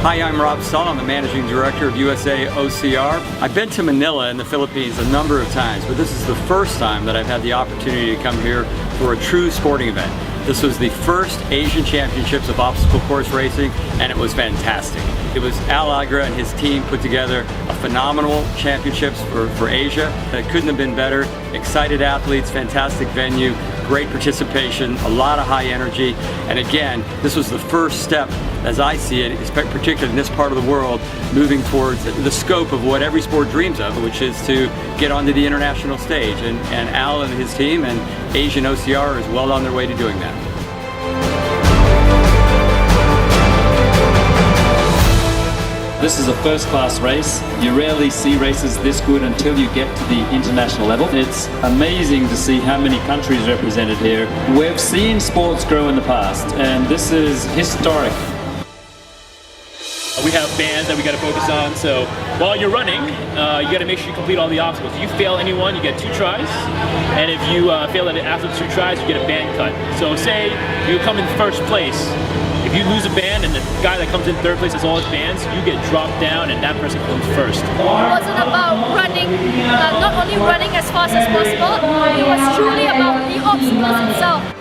Hi, I'm Rob Stull. I'm the Managing Director of USA OCR. I've been to Manila in the Philippines a number of times, but this is the first time that I've had the opportunity to come here for a true sporting event. This was the first Asian Championships of obstacle course racing, and it was fantastic. It was Al Agra and his team put together a phenomenal championships for Asia. It couldn't have been better. Excited athletes, fantastic venue, great participation, a lot of high energy. And again, this was the first step, as I see it, particularly in this part of the world, moving towards the scope of what every sport dreams of, which is to get onto the international stage. And Al and his team and Asian OCR is well on their way to doing that. This is a first-class race. You rarely see races this good until you get to the international level. It's amazing to see how many countries represented here. We've seen sports grow in the past, and this is historic. We have bands that we got to focus on, so while you're running, you got to make sure you complete all the obstacles. If you fail any one, you get 2 tries, and if you fail at it after 2 tries, you get a band cut. So say you come in first place. If you lose a band and the guy that comes in third place has all his bands, you get dropped down and that person comes first. It wasn't about running, not only running as fast as possible, it was truly about the obstacles itself.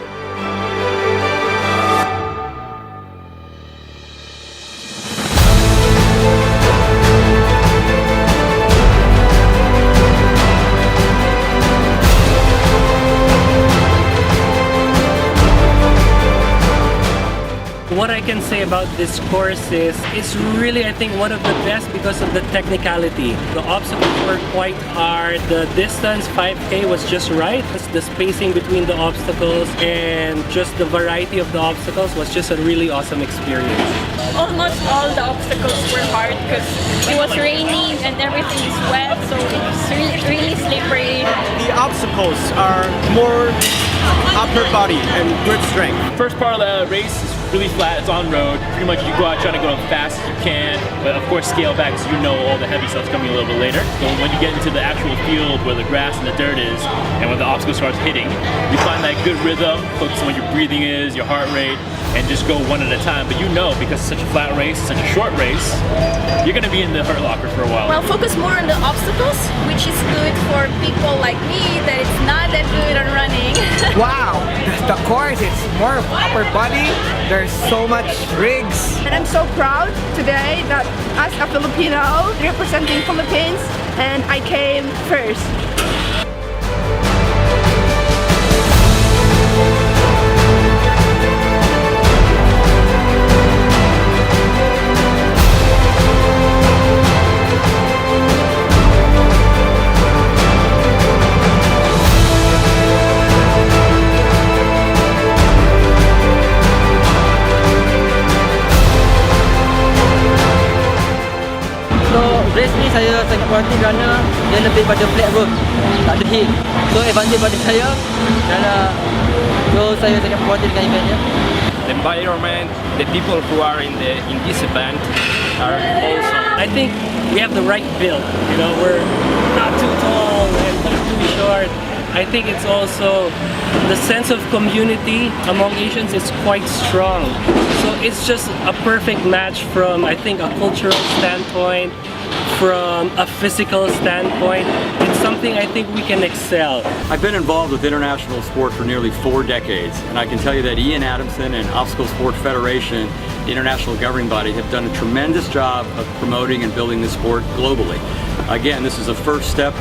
What I can say about this course is it's really, I think, one of the best because of the technicality. The obstacles were quite hard. The distance, 5K, was just right. The spacing between the obstacles and just the variety of the obstacles was just a really awesome experience. Almost all the obstacles were hard because it was raining and everything is wet, so it's really slippery. The obstacles are more upper body and grip strength. First part of the race is really flat, it's on road. Pretty much you go out trying to go as fast as you can, but of course scale back so you know all the heavy stuff's coming a little bit later. So when you get into the actual field where the grass and the dirt is, and when the obstacle starts hitting, you find that good rhythm, focus on what your breathing is, your heart rate, and just go one at a time. But you know, because it's such a flat race, such a short race, you're gonna be in the hurt locker for a while. Well, focus more on the obstacles, which is good for people like me that it's not that good on running. Wow, the course is more upper body. There's so much rigs. And I'm so proud today that as a Filipino representing Philippines, and I came first. Race ni saya sangat berhati kerana dia lebih pada flat road, tak ada hill. So advantage pada saya so saya sangat berhati dengan eventnya. The environment, the people who are in this event are awesome. I think we have the right build. You know, we're not too tall and not too short. I think it's also the sense of community among Asians is quite strong. So it's just a perfect match from, I think, a cultural standpoint, from a physical standpoint. It's something I think we can excel. I've been involved with international sport for nearly 4 decades, and I can tell you that Ian Adamson and Obstacle Sport Federation, the international governing body, have done a tremendous job of promoting and building this sport globally. Again, this is a first step,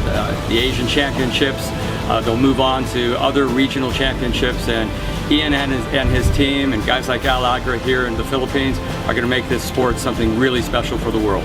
the Asian Championships. They'll move on to other regional championships, and Ian and his team and guys like Al Agra here in the Philippines are going to make this sport something really special for the world.